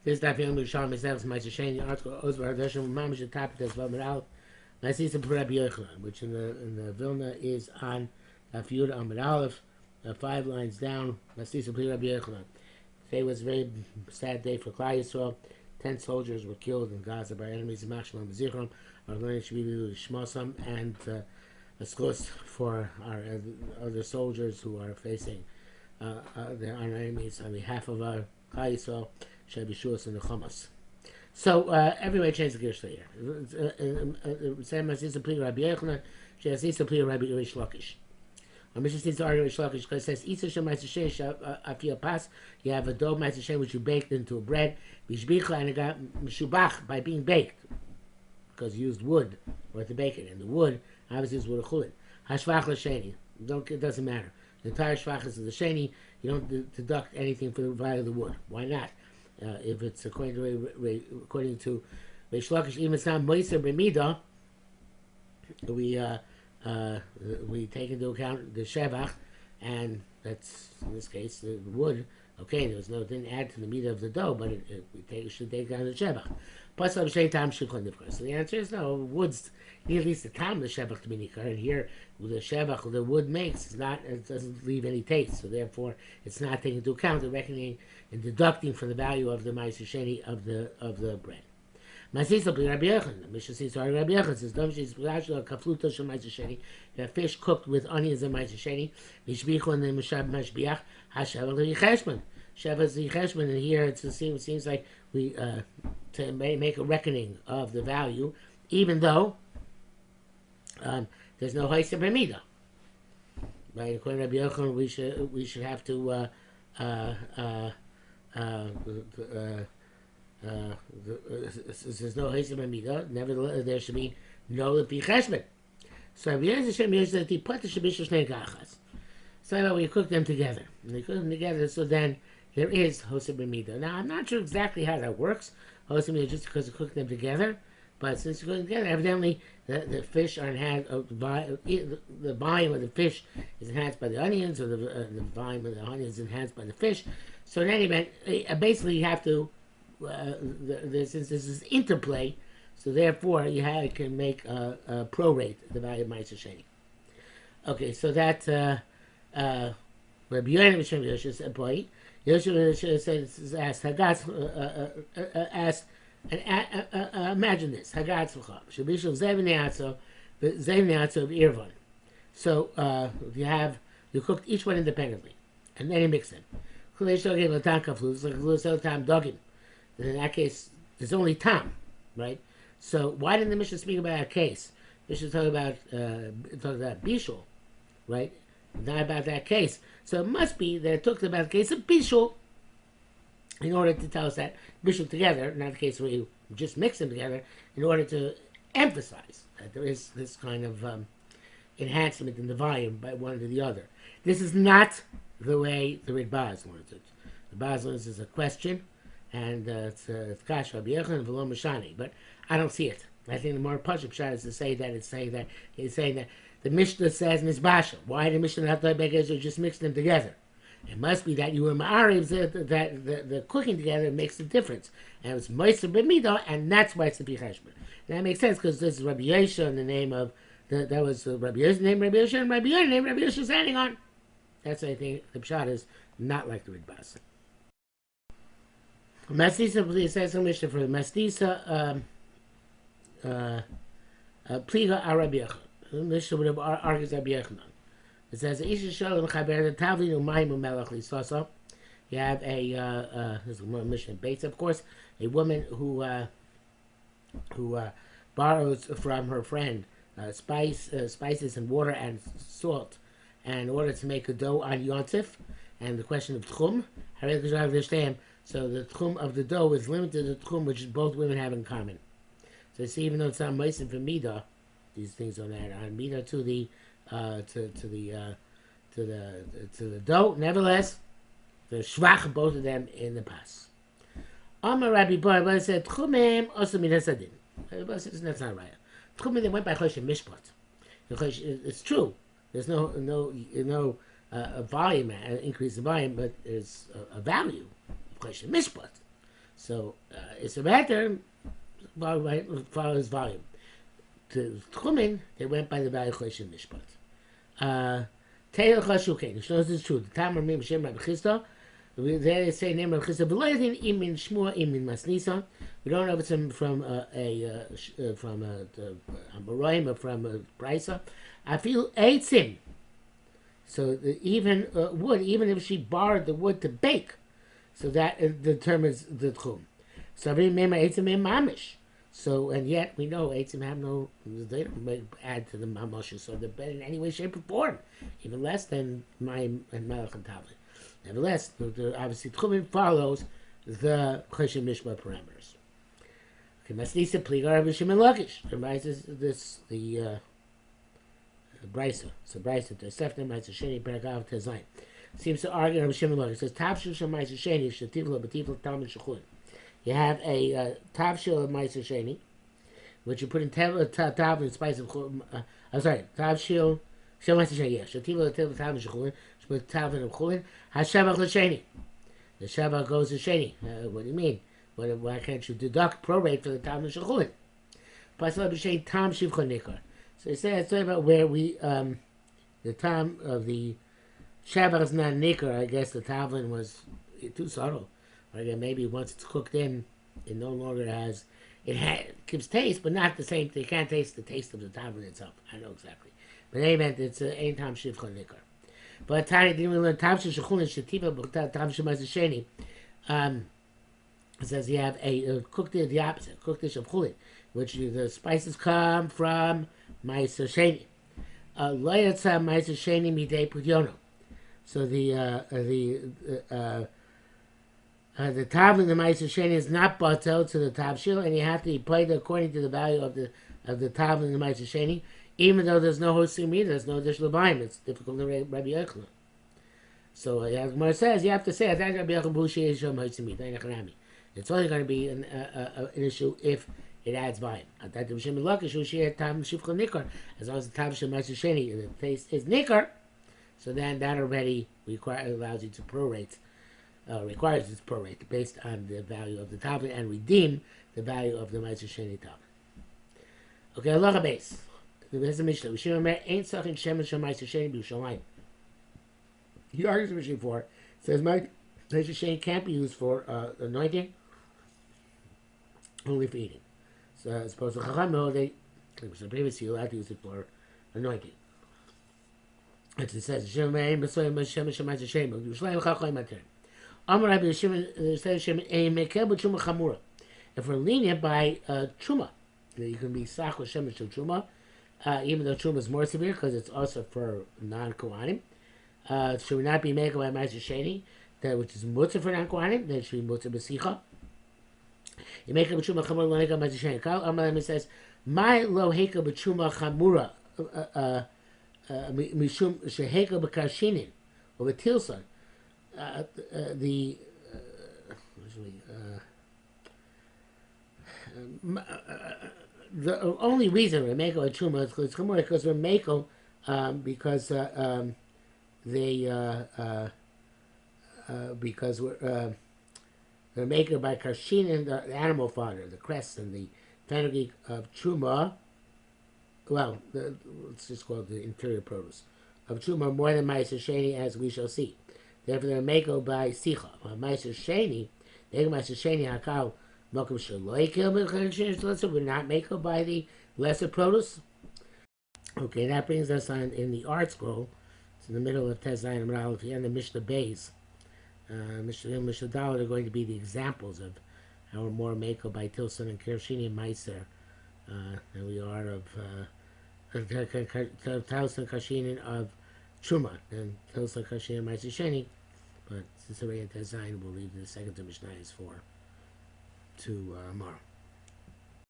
This daf Yom Yerushalmi says Ma'aser Sheni article Ozvar Hadashim Mamish the topic that's Vav Meral Masisa Rabbi Yochanan, which in the Vilna is on Daf Yud Amud Aleph, 5 lines down. Masisa Rabbi Yochanan. Today was a very sad day for Klal Yisrael. 10 soldiers were killed in Gaza by enemies of Mashmael Zichron. Our learning should be Shmosam and a schus for our other soldiers who are facing our enemies on behalf of our Klal Yisrael. Should be shuas in the Chamas. So everybody changed the gears here. Same as Isa Pli Rabbi Yochanan, she has Isa Pli Rabbi Rish Lakish. Our mission seems to argue Rish Lakish because it says Isa Shem Ma'aser Sheni Afia Pas. You have a dough Ma'aser Sheni which you baked into a bread. Bishbicha and it got meshubach by being baked because you used wood or to bake it, and the wood obviously is wood of chulin. Hashvach l'sheni. It doesn't matter. The entire shvach is the sheni. You don't deduct anything for the value of the wood. Why not? If it's according to Reish Lakish, even if it's not moiser b'mida, we take into account the shevach, and that's in this case the wood. Okay, didn't add to the meat of the dough, but we should take down the shevach. Plus, so the answer is no. Wood's at least the time of the shevach to be nikar, and here the shevach the wood makes it doesn't leave any taste, so therefore it's not taken into account. The reckoning and deducting from the value of the Ma'aser Sheni of the bread. Masisa Bli Rabbi Yochanan. The Mishnah says Rabbi Yochanan says Dom She's Kafluto Shel Ma'aser Sheni. You have fish cooked with onions and Ma'aser Sheni. Mishbichu and the Mishab Mashbiach. Hashava L'Yicheshman. Sheva L'Yicheshman. And here it seems like we to make a reckoning of the value, even though there's no Haisa B'Mida. Right, according to Rabbi Yochanan, we should have to there's no Haisa B'Mida. Nevertheless, there should be no L'Pi Cheshbon. So Rabbi Yochanan says the Pata should be Shnei Gachas. So we cook them together. And they cook them together, so then there is Hosa B'Mida. Now, I'm not sure exactly how that works, Hosa B'Mida, just because you cook them together. But since you cook them together, evidently the fish are enhanced, the volume of the fish is enhanced by the onions, or the volume of the onions is enhanced by the fish. So in any event, basically you have to, since this is interplay, so therefore you can make a prorate the value of Ma'aser Sheni. Okay, so that Rabbi Yochanan said, boy, Yochanan asked Hagatz asked, and imagine this, Hagatz v'chav shabishul zevneatzo of irvon. So you cooked each one independently, and then you mix them. It's like dogim. In that case, there's only tam, right? So why didn't the Mishnah speak about a case? The Mishnah talk about bishul, right? Not about that case. So it must be that it talked about the case of bishul in order to tell us that bishul together, not the case where you just mix them together, in order to emphasize that there is this kind of enhancement in the volume by one to the other. This is not the way the Ritbaz learns it. The Baz learns is a question, and it's Kash Rabbi Yochanan v'lo Mashani, but I don't see it. I think the more Pashup shot is to say that it's saying that the Mishnah says Mizbashal. Why the Mishnah not just mix them together? It must be that you were ma'ariv that the cooking together makes the difference, and it was moiser b'midah, and that's why it's the pichashbon. That makes sense because this is Rabbi Yosha in the name of that was Rabbi Yosha named Rabbi Yosha, and Rabbi Yosha named Rabbi Yosha standing on. That's why I think the pshat is not like the Ritbaz. Mastisa says a Mishnah for Mastisa Pliga Rabbi Yochanan. The Mishnah would have argued Rabbi Yochanan. It says Isha Shalom Chaber Tavlin Umayim Melach Lisasa. You have this is more Mishnah base, of course, a woman who borrows from her friend spices and water and salt, and in order to make a dough on Yontif, and the question of tchum. How do you understand? So the tchum of the dough is limited to the tchum which both women have in common. So see, even though it's not meisim for midah, these things don't add on midah to the dough. Nevertheless, the shvach both of them in the pas. Amar Rabbi Bar said tchumim also minasadin. That's not right. Tchumim they went by choshen mishpat. It's true. There's no volume increase in volume, but there's a value of choshen mishpat. So it's a matter follows volume. To Tchumen, they went by the value of Choshen Mishpat. Taylor Chashuken, which knows this true. The Tamar Mim Shem Rabbi Chisda. They say name Rabbi Chisda. V'loyadin imin shmua imin masnisa. We don't know if it's from Amoraim or from Brisa. I feel eitzim. So even wood, even if she borrowed the wood to bake, so that determines the tchum. So mamish. So and yet we know eitzim have no, they don't add to the mamash, so they're better in any way, shape, or form, even less than mayim and melech and tavli. Nevertheless, obviously tchumim follows the choshen mishpat parameters. Okay, masnisa pligar v'shem and lakish. Reminds this the Brisa. So Brisa, the Sefner Ma'aser Sheni Peragav Tezayin seems to argue Rabbi Shimon Lakish. It says Tavshil Shel Ma'aser Sheni Shetivla B'Tivla Talmud Shechun. You have a Tavshil of Ma'aser Sheni, which you put in Tav and spice of I'm sorry, Tavshil Shel Ma'aser Sheni. Yeah, Shetivla Talmud Shechun. You put Tav and Chulin. Hashavach LeSheni. The Shavach goes to Sheni. What do you mean? Why can't you deduct prorate for the Talmud Shechun? Pasal B'Sheni Tam Shivcha Nikar. So it's talking about where we, the time of the Shabbat is not nikar. I guess the tavlin was too subtle. Or again, maybe once it's cooked in, it no longer has, it gives taste, but not the same thing. You can't taste the taste of the tavlin itself. I know exactly. But they meant it's ein tam shivcha nikar. But Tani didn't we learn tam shechulin shetiva tam shemaz sheni. It says you have a cooked dish, the opposite, cooked dish of chulin, which the spices come from Ma'aser Sheni. Lo yatsa Ma'aser Sheni midei pudyono. So the tav in the Ma'aser Sheni is not batel to the tavshil, and you have to play it according to the value of the tav in the Ma'aser Sheni, even though there's no hosting meat, there's no dish lebayim. It's difficult to Rabbi Yochanan. So as Gemara says, you have to say Rabbi Yochanan b'Hushi yishom hosting meat. It's only going to be an issue if it adds volume. As long as the tam shemaz sheni, the taste is nikar, so then that already allows you to prorate, requires you to prorate based on the value of the tablet and redeem the value of the ma'aser sheni tablet. Okay, halacha base. There's a mishnah. Rishon Omer ain't sachin shemen shel ma'aser sheni b'Yerushalmi. He argues with Rishon for says ma'aser sheni can't be used for anointing, only for eating. So as opposed to Chacham holiday, so previously you allowed to use it for anointing. As it says, if we're lenient by truma, you can be sach with shemesh of truma, even though truma is more severe because it's also for non-kohanim. Should we not be making by ma'aser sheni, which is mutzah for non-kohanim? Then it should be mutzah b'sicha. You make a b'truma chamura lo heka ma'aser sheni. Kal Amalem says, "My lo heka b'truma chamura mishum sheheka b'karshinin or b'tilson." The only reason we make a truma is because we're making because they're making by karshin and the animal fodder, the crest and the fenugreek of truma. Well, let's just call it the inferior produce of truma more than ma'aser sheni, as we shall see. Therefore, they're making by sicha. Ma'aser sheni, ma'aser sheni hakal mokum shaloi kil b'charshin. We're not making by the lesser produce. Okay, that brings us on in the art scroll. It's in the middle of Tez Zayin Amar Aleph and the Mishnah Beis. Mishnah Dalet are going to be the examples of how we're more mako by Tilson and Kershini and Meiser than we are of Tilson Kashinin of Truma and Tilson Kashinin and Meiser Sheni. But since we're in Tez Zayin, we'll leave the second to Mishnah is for tomorrow.